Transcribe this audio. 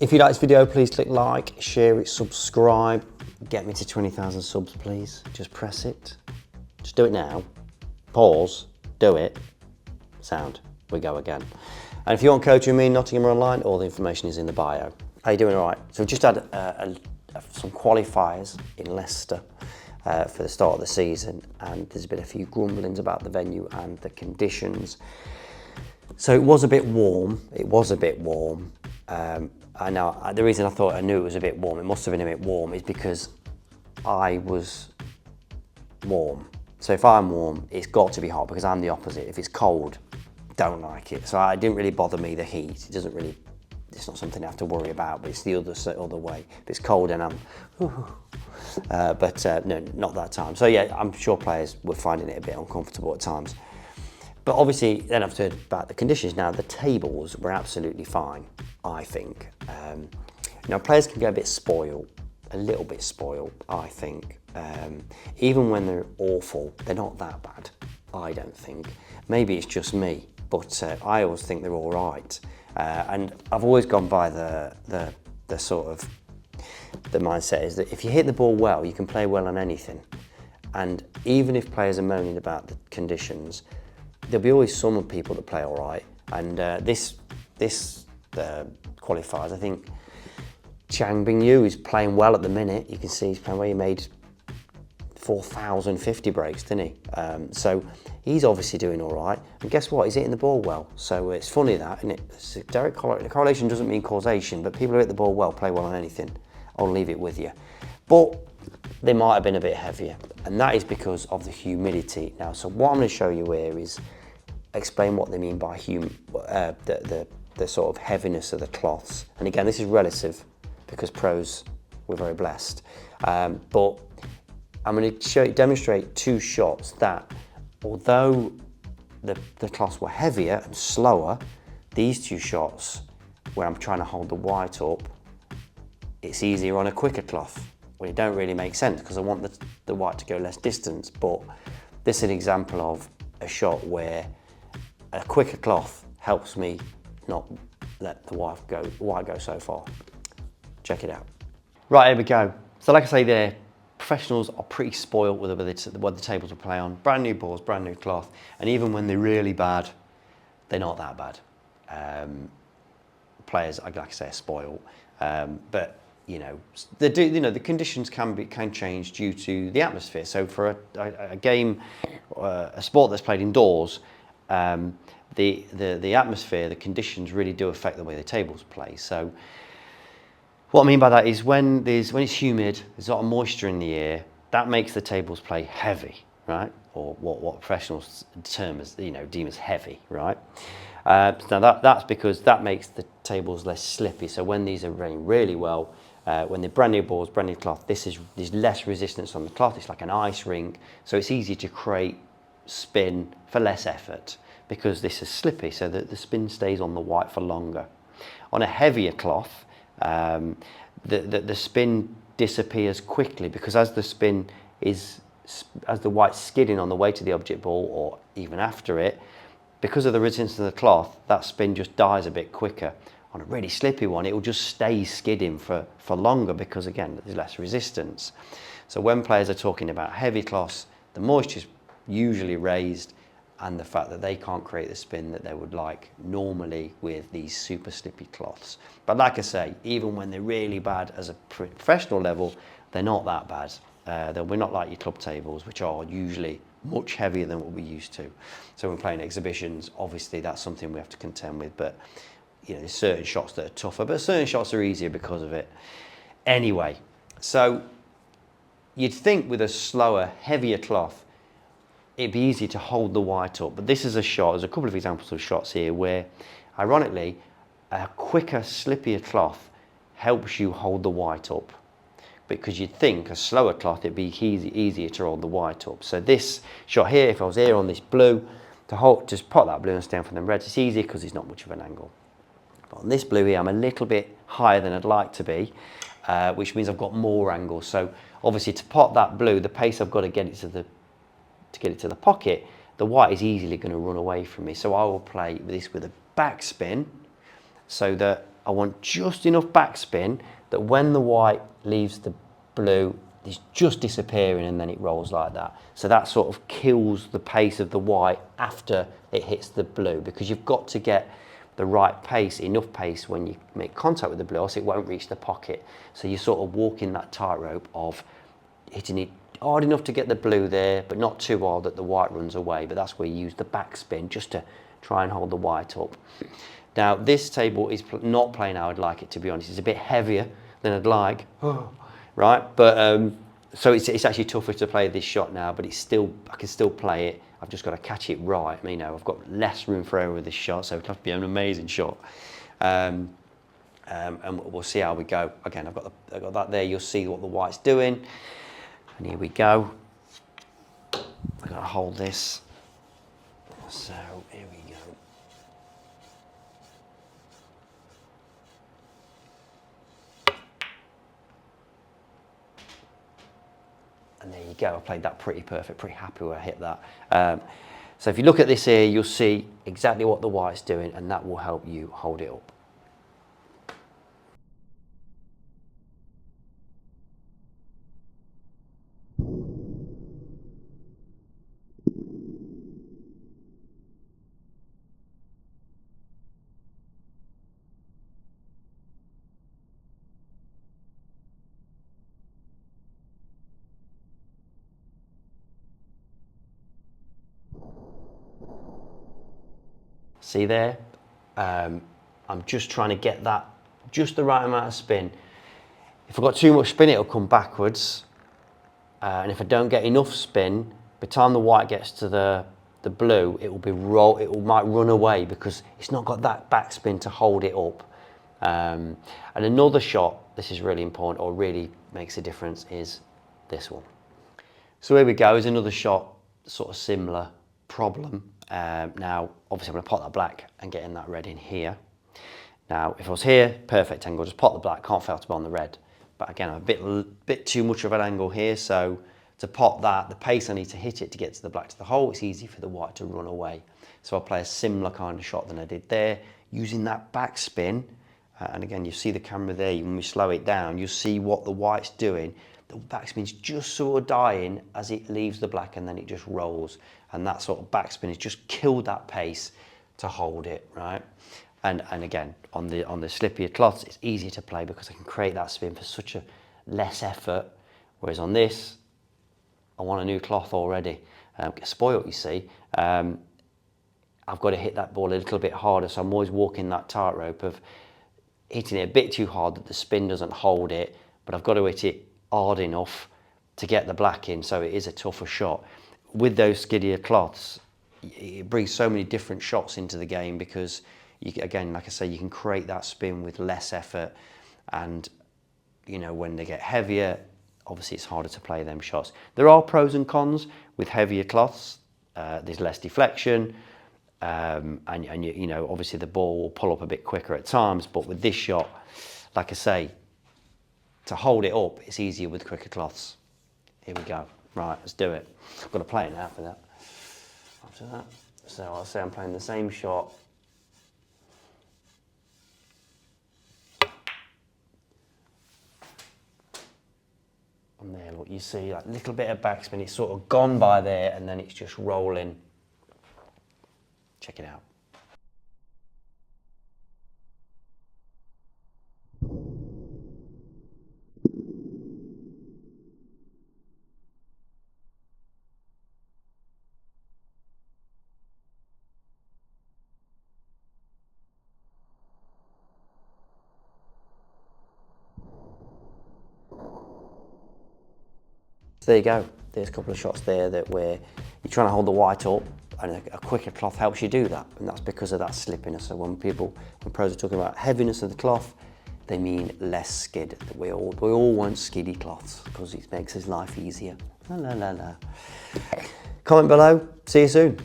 If you like this video, please click like, share it, subscribe. Get me to 20,000 subs, please. Just press it. Just do it now. Pause, do it. Sound, we go again. And if you want coaching with me, Nottingham Online, all the information is in the bio. How you doing? All right. So we've just had some qualifiers in Leicester for the start of the season, and there's been a few grumblings about the venue and the conditions. So it was a bit warm. I know the reason I thought I knew it was a bit warm, it must have been a bit warm, is because I was warm. So if I'm warm, it's got to be hot, because I'm the opposite. If it's cold, don't like it. So it didn't really bother me, the heat. It's not something I have to worry about, but it's the other way. If it's cold and I'm, no, not that time. So yeah, I'm sure players were finding it a bit uncomfortable at times. But obviously, then I've heard about the conditions. Now, the tables were absolutely fine, I think. Now, players can get a little bit spoiled, I think. Even when they're awful, they're not that bad, I don't think. Maybe it's just me, but I always think they're all right. And I've always gone by the sort of, the mindset is that if you hit the ball well, you can play well on anything. And even if players are moaning about the conditions, there'll be always some people that play all right. And this qualifiers, I think Chang Bing-Yu is playing well at the minute. You can see he's playing well. He made 4,050 breaks, didn't he? So he's obviously doing all right. And guess what? He's hitting the ball well. So it's funny that, isn't it? It's a direct correlation doesn't mean causation, but people who hit the ball well play well on anything. I'll leave it with you. But they might have been a bit heavier, and that is because of the humidity. Now, so what I'm going to show you here is explain what they mean by the sort of heaviness of the cloths. And again, this is relative because pros were very blessed. But I'm going to demonstrate two shots that, although the cloths were heavier and slower, these two shots where I'm trying to hold the white up, it's easier on a quicker cloth. Well, it don't really make sense because I want the white to go less distance, but this is an example of a shot where a quicker cloth helps me not let the white go so far. Check it out. Right, here we go. So like I say there, professionals are pretty spoiled with what the tables will play on. Brand new balls, brand new cloth, and even when they're really bad, they're not that bad. Players, like I say, are spoiled, but the conditions can change due to the atmosphere. So for a game, a sport that's played indoors, the atmosphere, the conditions really do affect the way the tables play. So what I mean by that is when it's humid, there's a lot of moisture in the air, that makes the tables play heavy, right? Or what professionals deem as heavy, right? Now that's because that makes the tables less slippy. So when these are running really well, when they're brand new balls, brand new cloth, there's less resistance on the cloth. It's like an ice rink, so it's easy to create spin for less effort because this is slippy, so that the spin stays on the white for longer. On a heavier cloth, the spin disappears quickly because as the white's skidding on the way to the object ball or even after it, because of the resistance of the cloth, that spin just dies a bit quicker. On a really slippy one, it will just stay skidding for longer because, again, there's less resistance. So when players are talking about heavy cloths, the moisture's usually raised, and the fact that they can't create the spin that they would like normally with these super slippy cloths. But like I say, even when they're really bad as a professional level, they're not that bad. We're not like your club tables, which are usually much heavier than what we're used to. So when playing exhibitions, obviously that's something we have to contend with, but there's certain shots that are tougher, but certain shots are easier because of it. Anyway, so you'd think with a slower, heavier cloth, it'd be easier to hold the white up. But this is a shot, there's a couple of examples of shots here where, ironically, a quicker, slippier cloth helps you hold the white up. Because you'd think a slower cloth, it'd be easier to hold the white up. So this shot here, if I was here on this blue, just pot that blue and stay on from the red, it's easier because it's not much of an angle. On this blue here, I'm a little bit higher than I'd like to be, which means I've got more angle. So obviously to pot that blue, the pace I've got to get it to the pocket, the white is easily going to run away from me. So I will play this with a backspin so that I want just enough backspin that when the white leaves the blue, it's just disappearing and then it rolls like that. So that sort of kills the pace of the white after it hits the blue, because you've got to get the right pace, enough pace when you make contact with the blue, else it won't reach the pocket. So you're sort of walking that tightrope of hitting it hard enough to get the blue there, but not too hard that the white runs away. But that's where you use the backspin just to try and hold the white up. Now this table is not playing how I'd like it, to be honest. It's a bit heavier than I'd like, right? But so it's actually tougher to play this shot now, but it's still, I can still play it. I've just got to catch it right. You know, I've got less room for error with this shot, so it'll have to be an amazing shot. And we'll see how we go. Again, I've got that there. You'll see what the white's doing. And here we go. I've got to hold this. So here we go. And there you go. I played that pretty perfect, pretty happy where I hit that. So if you look at this here, you'll see exactly what the white's doing, and that will help you hold it up. See there? I'm just trying to get that, just the right amount of spin. If I've got too much spin, it'll come backwards. And if I don't get enough spin, by the time the white gets to the blue, it might run away because it's not got that backspin to hold it up. And another shot, this is really important, or really makes a difference, is this one. So here we go, is another shot, sort of similar problem. Now, obviously I'm going to pot that black and get in that red in here. Now, if I was here, perfect angle, just pot the black, can't fail to be on the red. But again, I'm a bit too much of an angle here, so to pot that, the pace I need to hit it to get to the black to the hole, it's easy for the white to run away. So I'll play a similar kind of shot than I did there, using that backspin. And again, you see the camera there, when we slow it down, you'll see what the white's doing. The backspin's just sort of dying as it leaves the black, and then it just rolls. And that sort of backspin has just killed that pace to hold it, right? And again, on the slippier cloths, it's easier to play because I can create that spin for such a less effort. Whereas on this, I want a new cloth already. Get spoiled, you see. I've got to hit that ball a little bit harder, so I'm always walking that tightrope of hitting it a bit too hard that the spin doesn't hold it, but I've got to hit it hard enough to get the black in, so it is a tougher shot. With those skiddier cloths, it brings so many different shots into the game because, again, like I say, you can create that spin with less effort, and you know, when they get heavier, obviously it's harder to play them shots. There are pros and cons with heavier cloths. There's less deflection, and you know, obviously the ball will pull up a bit quicker at times, but with this shot, like I say, to hold it up, it's easier with quicker cloths. Here we go. Right, let's do it. I've got to play it now for that. After that. So I'll say I'm playing the same shot. And there, look, you see that little bit of backspin, it's sort of gone by there, and then it's just rolling. Check it out. So there you go. There's a couple of shots there that where you're trying to hold the white up, and a quicker cloth helps you do that, and that's because of that slippiness. So when pros are talking about heaviness of the cloth, they mean less skid. We all want skiddy cloths because it makes his life easier. La la la la. Comment below. See you soon.